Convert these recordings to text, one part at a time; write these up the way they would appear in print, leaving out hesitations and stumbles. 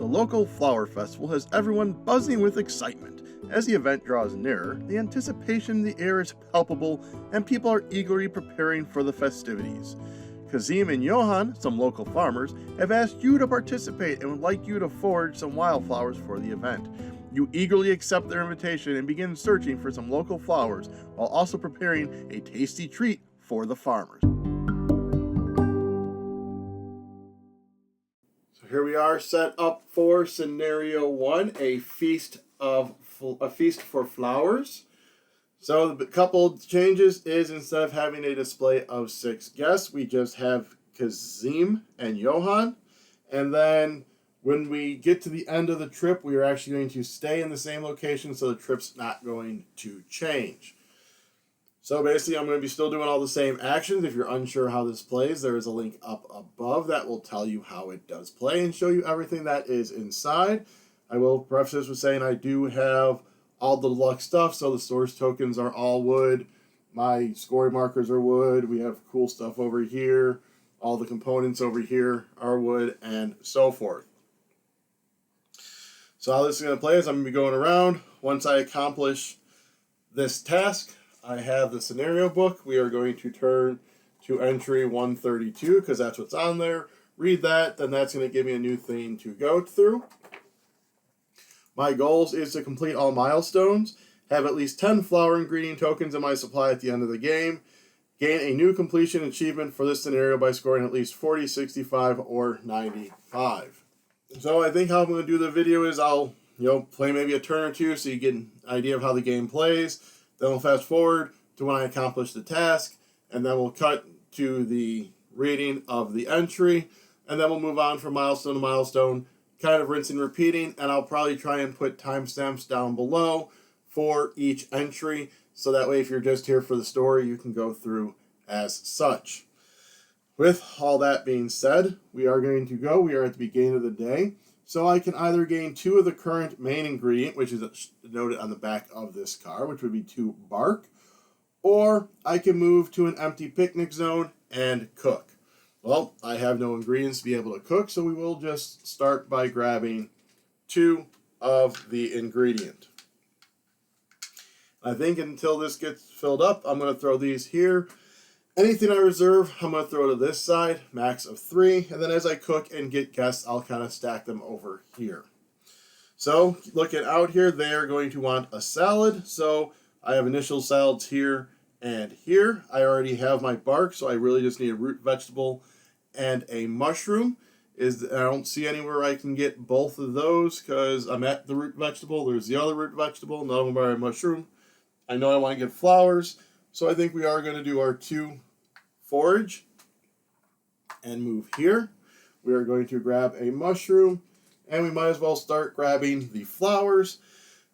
The local flower festival has everyone buzzing with excitement. As the event draws nearer, the anticipation in the air is palpable and people are eagerly preparing for the festivities. Kazem and Yohan, some local farmers, have asked you to participate and would like you to forage some wildflowers for the event. You eagerly accept their invitation and begin searching for some local flowers while also preparing a tasty treat for the farmers. So here we are set up for scenario 1, a feast for flowers. So the couple changes is instead of having a display of 6 guests, we just have Kazem and Yohan. And then when we get to the end of the trip, we are actually going to stay in the same location, so the trip's not going to change. So basically, I'm going to be still doing all the same actions. If you're unsure how this plays, there is a link up above that will tell you how it does play and show you everything that is inside. I will preface this with saying I do have all the deluxe stuff, so the source tokens are all wood. My scoring markers are wood. We have cool stuff over here. All the components over here are wood, and so forth. So how this is going to play is I'm going to be going around. Once I accomplish this task, I have the scenario book. We are going to turn to entry 132 because that's what's on there. Read that, then that's going to give me a new thing to go through. My goals is to complete all milestones, have at least 10 flower ingredient tokens in my supply at the end of the game, gain a new completion achievement for this scenario by scoring at least 40, 65, or 95. So I think how I'm going to do the video is I'll play maybe a turn or two so you get an idea of how the game plays. Then we'll fast forward to when I accomplish the task, and then we'll cut to the reading of the entry, and then we'll move on from milestone to milestone, kind of rinsing and repeating, and I'll probably try and put timestamps down below for each entry, so that way if you're just here for the story, you can go through as such. With all that being said, we are at the beginning of the day, so I can either gain 2 of the current main ingredient, which is noted on the back of this card, which would be 2 bark, or I can move to an empty picnic zone and cook. Well, I have no ingredients to be able to cook, so we will just start by grabbing 2 of the ingredient. I think until this gets filled up, I'm going to throw these here. Anything I reserve, I'm going to throw to this side, max of 3, and then as I cook and get guests, I'll kind of stack them over here. So, looking out here, they are going to want a salad, so I have initial salads here and here. I already have my bark, so I really just need a root vegetable and a mushroom. I don't see anywhere I can get both of those because I'm at the root vegetable. There's the other root vegetable. None of them are a mushroom. I know I want to get flowers, so I think we are going to do our 2 forage and move here. We are going to grab a mushroom, and we might as well start grabbing the flowers.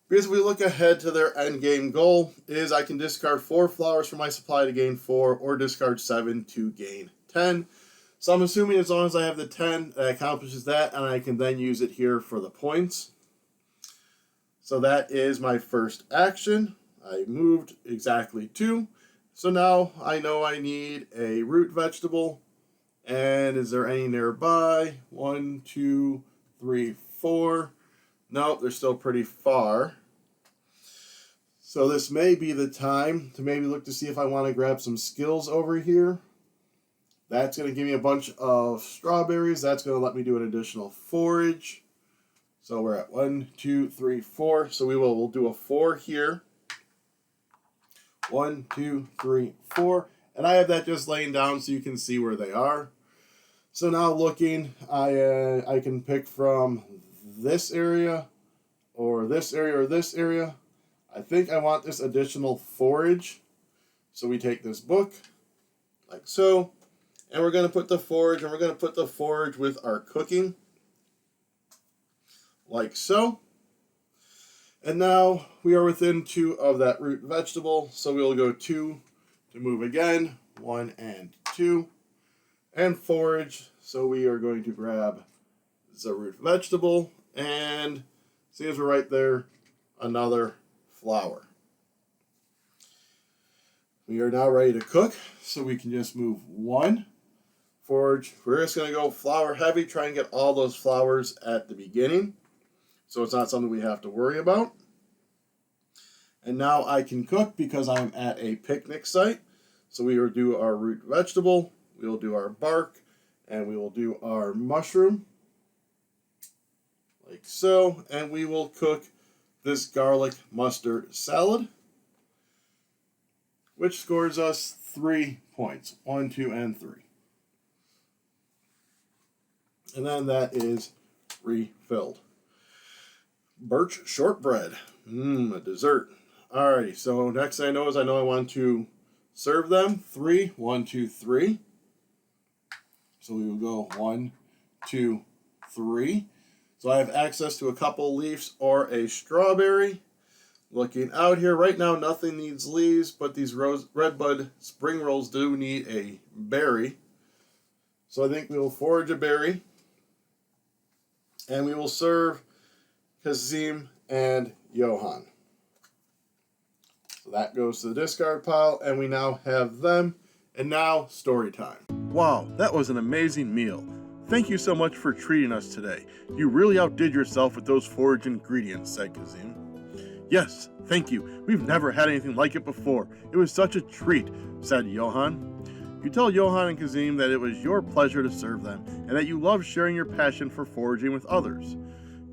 Because if we look ahead to their end game goal, is I can discard 4 flowers from my supply to gain 4, or discard 7 to gain 10. So I'm assuming as long as I have the 10, that accomplishes that, and I can then use it here for the points. So that is my first action. I moved exactly 2. So now I know I need a root vegetable. And is there any nearby? 1, 2, 3, 4. Nope, they're still pretty far. So this may be the time to maybe look to see if I want to grab some skills over here. That's going to give me a bunch of strawberries. That's going to let me do an additional forage. So we're at 1, 2, 3, 4. So we'll do a 4 here. 1, 2, 3, 4. And I have that just laying down so you can see where they are. So now looking, I can pick from this area, or this area, or this area. I think I want this additional forage. So we take this book, like so, and we're going to put the forage, and we're going to put the forage with our cooking, like so. And now we are within 2 of that root vegetable, so we will go 2 to move again, 1 and 2, and forage. So we are going to grab the root vegetable, and see as we're right there, another flower. We are now ready to cook, so we can just move 1 forage. We're just going to go flour heavy, try and get all those flowers at the beginning, so it's not something we have to worry about. And now I can cook because I'm at a picnic site. So we will do our root vegetable, we will do our bark, and we will do our mushroom, like so. And we will cook this garlic mustard salad, which scores us 3 points, 1, 2, and 3. And then that is refilled. Birch shortbread, a dessert. Alrighty, so next thing I know I want to serve them. 3, 1, 2, 3. So we will go 1, 2, 3. So I have access to a couple leaves or a strawberry. Looking out here, right now nothing needs leaves, but these redbud spring rolls do need a berry. So I think we will forage a berry. And we will serve Kazem and Yohan. So that goes to the discard pile, and we now have them. And now, story time. Wow, that was an amazing meal. Thank you so much for treating us today. You really outdid yourself with those forage ingredients, said Kazem. Yes, thank you. We've never had anything like it before. It was such a treat, said Yohan. You tell Yohan and Kazem that it was your pleasure to serve them, and that you love sharing your passion for foraging with others.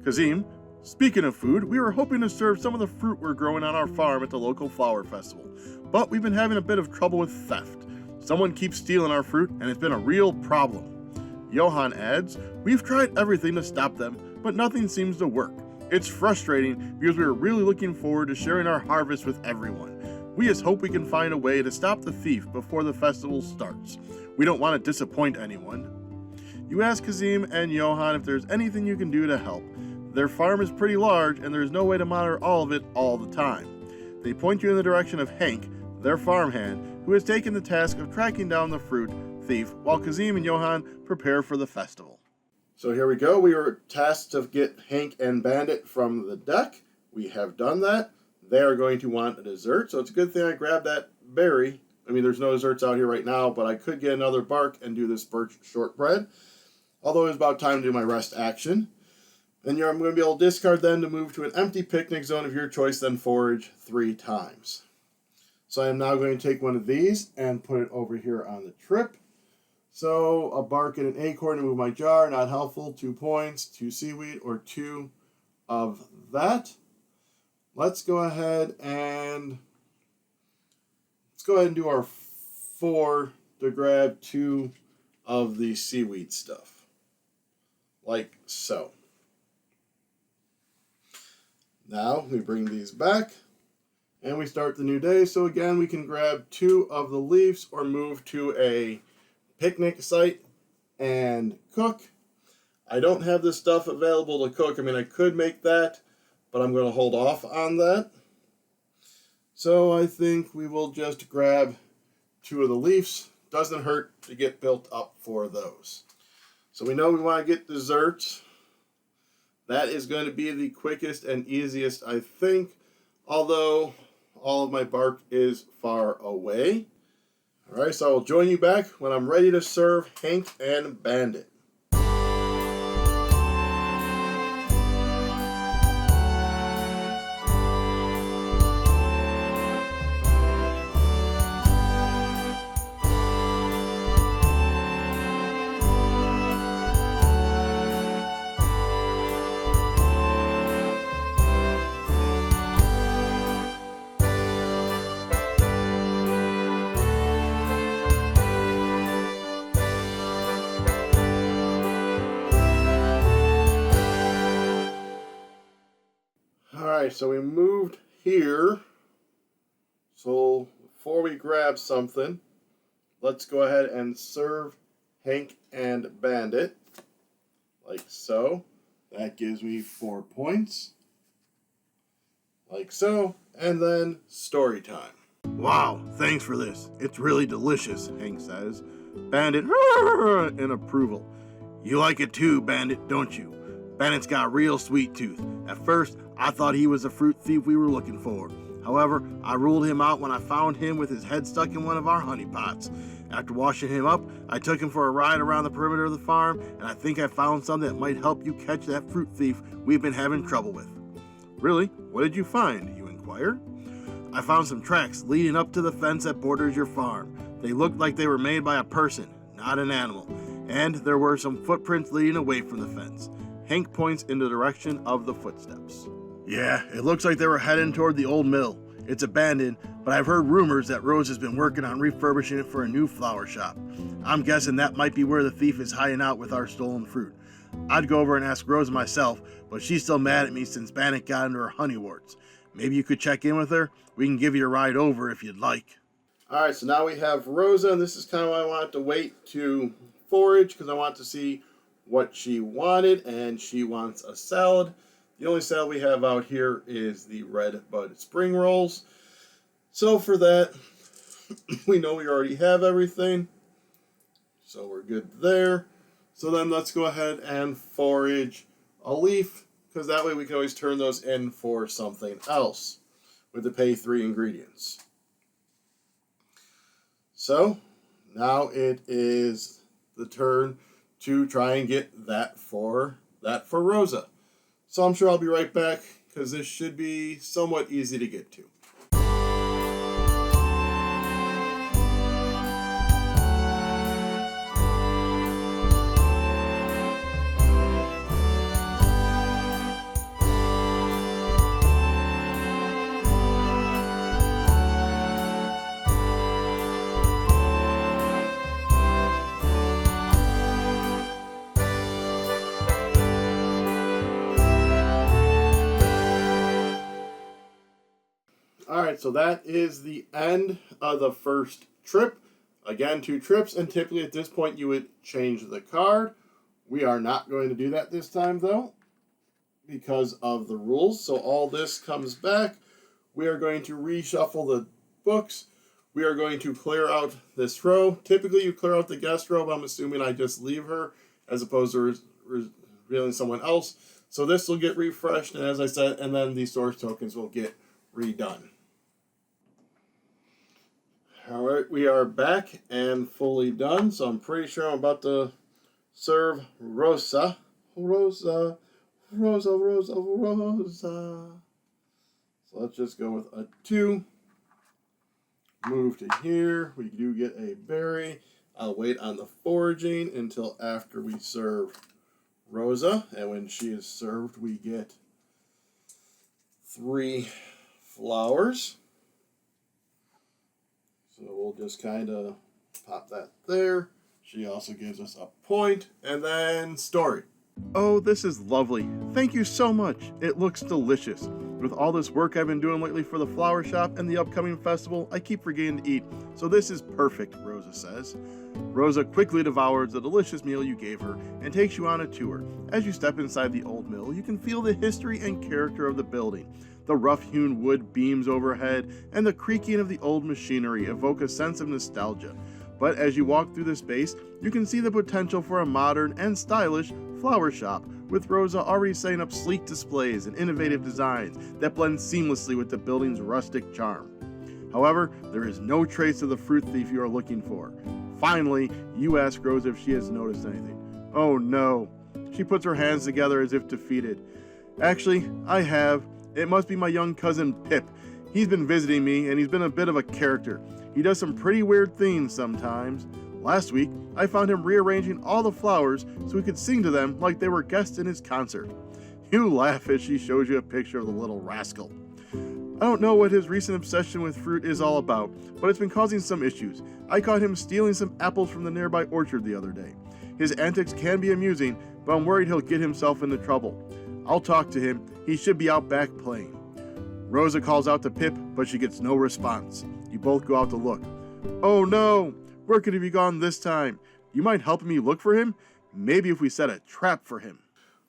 Kazem, speaking of food, we were hoping to serve some of the fruit we're growing on our farm at the local flower festival, but we've been having a bit of trouble with theft. Someone keeps stealing our fruit, and it's been a real problem. Yohan adds, we've tried everything to stop them, but nothing seems to work. It's frustrating because we are really looking forward to sharing our harvest with everyone. We just hope we can find a way to stop the thief before the festival starts. We don't want to disappoint anyone. You ask Kazem and Yohan if there's anything you can do to help. Their farm is pretty large and there's no way to monitor all of it all the time. They point you in the direction of Hank, their farmhand, who has taken the task of tracking down the fruit thief while Kazem and Yohan prepare for the festival. So here we go. We were tasked to get Hank and Bandit from the deck. We have done that. They are going to want a dessert, so it's a good thing I grabbed that berry. I mean, there's no desserts out here right now, but I could get another bark and do this birch shortbread. Although it's about time to do my rest action. Then I'm going to be able to discard them to move to an empty picnic zone of your choice, then forage 3 times. So I am now going to take one of these and put it over here on the trip. So a bark and an acorn to move my jar, not helpful, 2 points, 2 seaweed, or 2 of that. Let's go ahead and do our 4 to grab 2 of the seaweed stuff, like so. Now we bring these back and we start the new day. So again, we can grab 2 of the leaves or move to a picnic site and cook. I don't have this stuff available to cook. I mean, I could make that, but I'm going to hold off on that. So I think we will just grab 2 of the leaves. Doesn't hurt to get built up for those. So we know we want to get desserts. That is going to be the quickest and easiest, I think, although all of my bark is far away. All right, so I will join you back when I'm ready to serve Hank and Bandit. Alright, so we moved here. So before we grab something, let's go ahead and serve Hank and Bandit. Like so. That gives me 4 points. Like so. And then story time. Wow, thanks for this. It's really delicious, Hank says. Bandit in approval. You like it too, Bandit, don't you? Bandit's got a real sweet tooth. At first, I thought he was the fruit thief we were looking for. However, I ruled him out when I found him with his head stuck in one of our honey pots. After washing him up, I took him for a ride around the perimeter of the farm, and I think I found something that might help you catch that fruit thief we've been having trouble with." "Really? What did you find?" you inquire. "I found some tracks leading up to the fence that borders your farm. They looked like they were made by a person, not an animal, and there were some footprints leading away from the fence." Hank points in the direction of the footsteps. "Yeah, it looks like they were heading toward the old mill. It's abandoned, but I've heard rumors that Rose has been working on refurbishing it for a new flower shop. I'm guessing that might be where the thief is hiding out with our stolen fruit. I'd go over and ask Rose myself, but she's still mad at me since Bandit got into her honey warts. Maybe you could check in with her? We can give you a ride over if you'd like." Alright, so now we have Rosa, and this is kind of why I wanted to wait to forage, because I want to see what she wanted, and she wants a salad. The only salad we have out here is the Red Bud Spring Rolls. So for that, we know we already have everything, so we're good there. So then let's go ahead and forage a leaf, because that way we can always turn those in for something else with the pay 3 ingredients. So now it is the turn to try and get that for Rosa. So I'm sure I'll be right back, because this should be somewhat easy to get to. Alright, so that is the end of the first trip. Again, 2 trips, and typically at this point you would change the card. We are not going to do that this time, though, because of the rules. So all this comes back. We are going to reshuffle the books. We are going to clear out this row. Typically you clear out the guest row, but I'm assuming I just leave her as opposed to revealing someone else. So this will get refreshed, and as I said, and then the source tokens will get redone. Alright, we are back and fully done, so I'm pretty sure I'm about to serve Rosa. Rosa. So let's just go with a 2. Move to here. We do get a berry. I'll wait on the foraging until after we serve Rosa, and when she is served, we get 3 flowers. So we'll just kind of pop that there. She also gives us a point, and then story. "Oh, this is lovely. Thank you so much. It looks delicious. With all this work I've been doing lately for the flower shop and the upcoming festival, I keep forgetting to eat, so this is perfect," Rosa says. Rosa quickly devours the delicious meal you gave her and takes you on a tour. As you step inside the old mill, you can feel the history and character of the building. The rough-hewn wood beams overhead and the creaking of the old machinery evoke a sense of nostalgia. But as you walk through the space, you can see the potential for a modern and stylish flower shop, with Rosa already setting up sleek displays and innovative designs that blend seamlessly with the building's rustic charm. However, there is no trace of the fruit thief you are looking for. Finally, you ask Rosa if she has noticed anything. "Oh no." She puts her hands together as if defeated. "Actually, I have. It must be my young cousin Pip. He's been visiting me, and he's been a bit of a character. He does some pretty weird things sometimes. Last week, I found him rearranging all the flowers so he could sing to them like they were guests in his concert." You laugh as she shows you a picture of the little rascal. "I don't know what his recent obsession with fruit is all about, but it's been causing some issues. I caught him stealing some apples from the nearby orchard the other day. His antics can be amusing, but I'm worried he'll get himself into trouble. I'll talk to him. He should be out back playing." Rosa calls out to Pip, but she gets no response. You both go out to look. "Oh no! Where could he be gone this time? You mind helping me look for him? Maybe if we set a trap for him."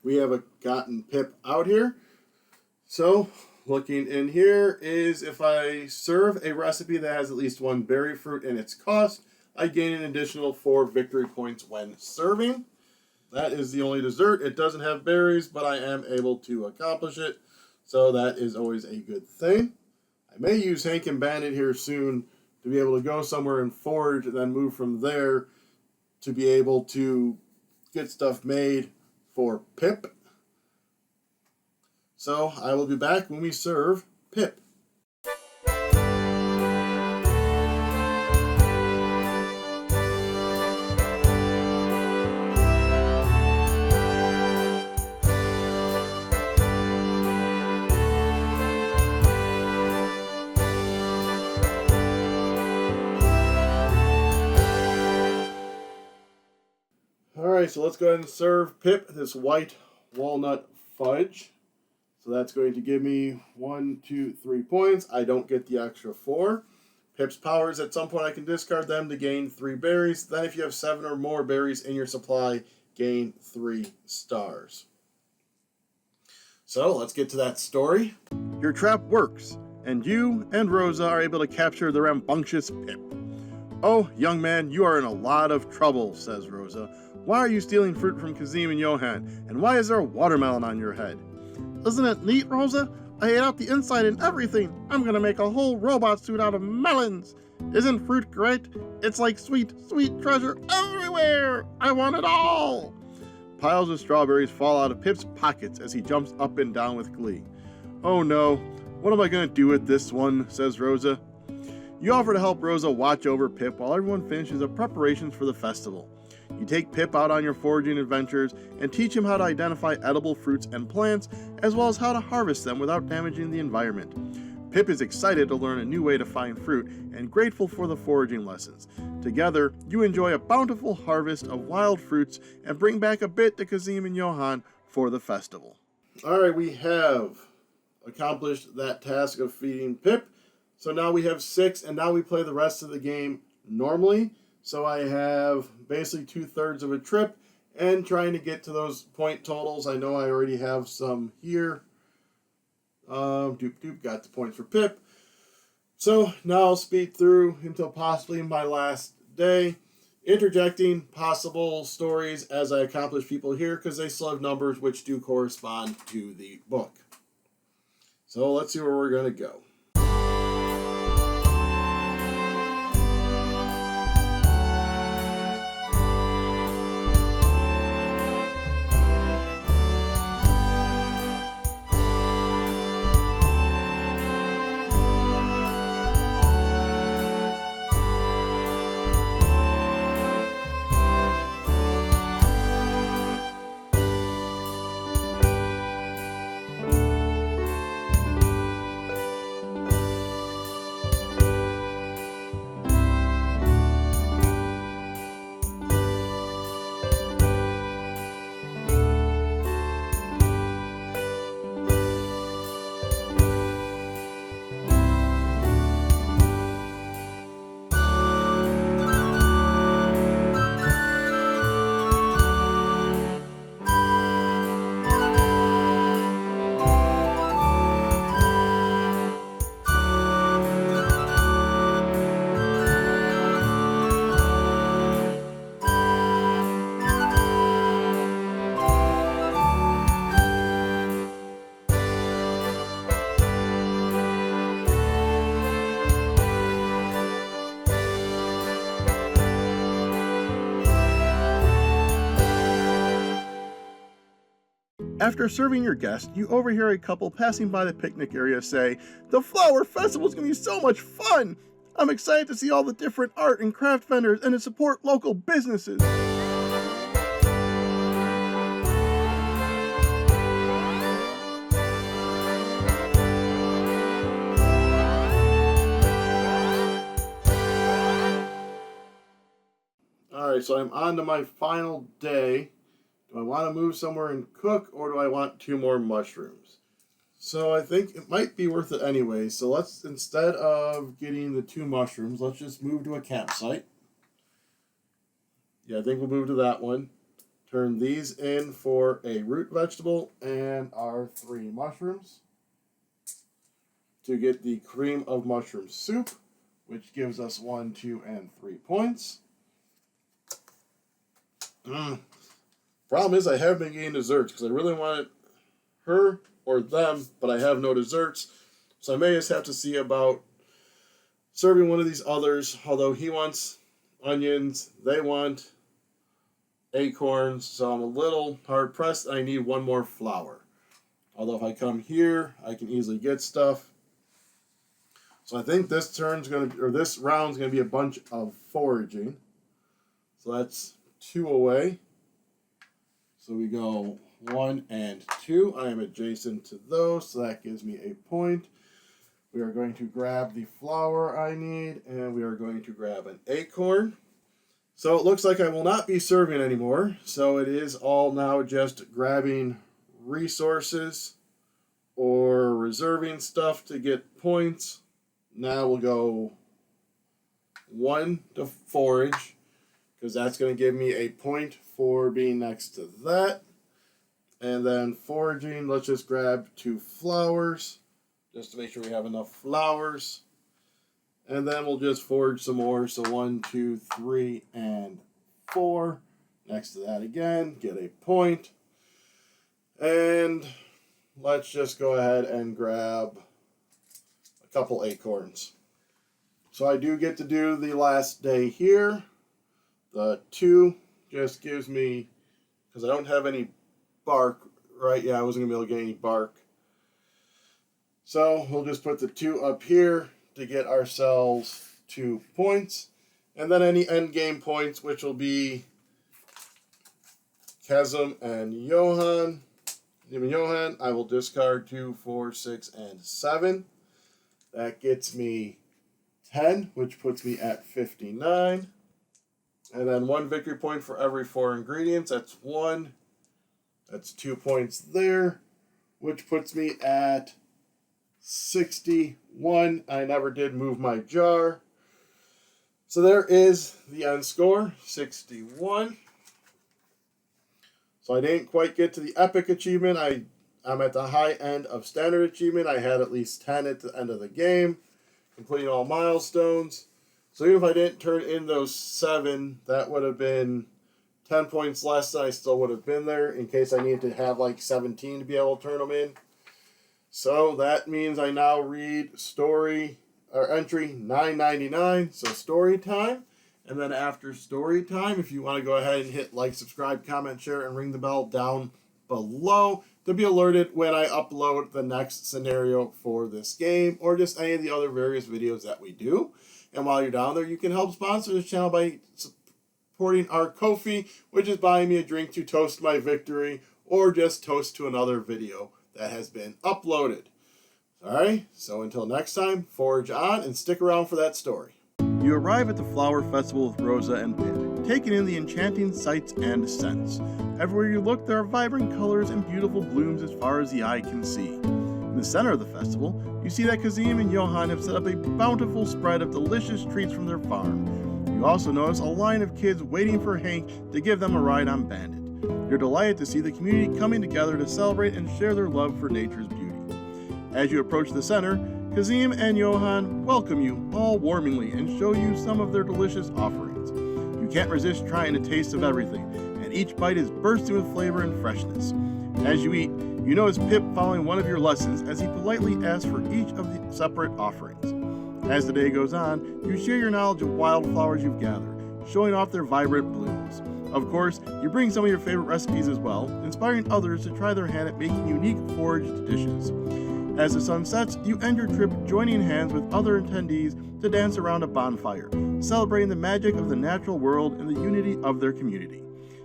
We have gotten Pip out here. So, looking in here is if I serve a recipe that has at least 1 berry fruit in its cost, I gain an additional 4 victory points when serving. That is the only dessert. It doesn't have berries, but I am able to accomplish it. So that is always a good thing. I may use Hank and Bandit here soon to be able to go somewhere and forage and then move from there to be able to get stuff made for Pip. So I will be back when we serve Pip. Alright, so let's go ahead and serve Pip this white walnut fudge. So that's going to give me 1, 2, 3 points. I don't get the extra 4. Pip's powers, at some point I can discard them to gain 3 berries. Then if you have 7 or more berries in your supply, gain 3 stars. So let's get to that story. Your trap works, and you and Rosa are able to capture the rambunctious Pip. "Oh, young man, you are in a lot of trouble," says Rosa. "Why are you stealing fruit from Kazem and Yohan, and why is there a watermelon on your head?" "Isn't it neat, Rosa? I ate out the inside and everything. I'm gonna make a whole robot suit out of melons. Isn't fruit great? It's like sweet, sweet treasure everywhere. I want it all." Piles of strawberries fall out of Pip's pockets as he jumps up and down with glee. "Oh no, what am I gonna do with this one?" says Rosa. You offer to help Rosa watch over Pip while everyone finishes up preparations for the festival. You take Pip out on your foraging adventures and teach him how to identify edible fruits and plants, as well as how to harvest them without damaging the environment. Pip is excited to learn a new way to find fruit and grateful for the foraging lessons. Together, you enjoy a bountiful harvest of wild fruits and bring back a bit to Kazem and Yohan for the festival. Alright, we have accomplished that task of feeding Pip. So now we have 6, and now we play the rest of the game normally. So I have basically 2/3 of a trip, and trying to get to those point totals. I know I already have some here. Got the points for Pip. So now I'll speed through until possibly my last day, interjecting possible stories as I accomplish people here, because they still have numbers which do correspond to the book. So let's see where we're going to go. After serving your guest, you overhear a couple passing by the picnic area say, "The Flower Festival is going to be so much fun! I'm excited to see all the different art and craft vendors and to support local businesses." Alright, so I'm on to my final day. Do I want to move somewhere and cook, or do I want 2 more mushrooms? So I think it might be worth it anyway. So let's, instead of getting the 2 mushrooms, let's just move to a campsite. Yeah, I think we'll move to that one. Turn these in for a root vegetable and our 3 mushrooms to get the cream of mushroom soup, which gives us 1, 2, and 3 points. Problem is, I have been getting desserts because I really wanted her or them, but I have no desserts. So I may just have to see about serving one of these others, although he wants onions, they want acorns, so I'm a little hard pressed. I need one more flower. Although if I come here, I can easily get stuff. So I think this round's gonna be a bunch of foraging. So that's 2 away. So we go 1 and 2. I am adjacent to those, so that gives me a point. We are going to grab the flower I need, and we are going to grab an acorn. So it looks like I will not be serving anymore. So it is all now just grabbing resources or reserving stuff to get points. Now we'll go 1 to forage, because that's going to give me a point for being next to that. And then foraging, let's just grab 2 flowers, just to make sure we have enough flowers. And then we'll just forage some more. So 1, 2, 3, and 4. Next to that again, get a point. And let's just go ahead and grab a couple acorns. So I do get to do the last day here. The 2 just gives me, because I don't have any bark, right? Yeah, I wasn't going to be able to get any bark. So we'll just put the 2 up here to get ourselves 2 points. And then any end game points, which will be Kazem and Yohan. I will discard 2, 4, 6, and 7. That gets me 10, which puts me at 59. And then 1 victory point for every 4 ingredients. That's 1. That's 2 points there, which puts me at 61. I never did move my jar. So there is the end score, 61. So I didn't quite get to the epic achievement. I'm at the high end of standard achievement. I had at least 10 at the end of the game, completing all milestones. So even if I didn't turn in those 7, that would have been 10 points less than I still would have been there, in case I needed to have like 17 to be able to turn them in. So that means I now read story or entry 999. So story time. And then after story time, if you want to go ahead and hit like, subscribe, comment, share, and ring the bell down below to be alerted when I upload the next scenario for this game, or just any of the other various videos that we do. And while you're down there, you can help sponsor this channel by supporting our Ko-fi, which is buying me a drink to toast my victory, or just toast to another video that has been uploaded. Alright, so until next time, forge on and stick around for that story. You arrive at the flower festival with Rosa and Bandit, taking in the enchanting sights and scents. Everywhere you look, there are vibrant colors and beautiful blooms as far as the eye can see. In the center of the festival, you see that Kazem and Yohan have set up a bountiful spread of delicious treats from their farm. You also notice a line of kids waiting for Hank to give them a ride on Bandit. You're delighted to see the community coming together to celebrate and share their love for nature's beauty. As you approach the center, Kazem and Yohan welcome you all warmingly and show you some of their delicious offerings. You can't resist trying a taste of everything, and each bite is bursting with flavor and freshness. As you eat, you notice Pip following one of your lessons as he politely asks for each of the separate offerings. As the day goes on, you share your knowledge of wildflowers you've gathered, showing off their vibrant blooms. Of course, you bring some of your favorite recipes as well, inspiring others to try their hand at making unique foraged dishes. As the sun sets, you end your trip joining hands with other attendees to dance around a bonfire, celebrating the magic of the natural world and the unity of their community.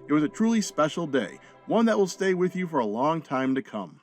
It was a truly special day, one that will stay with you for a long time to come.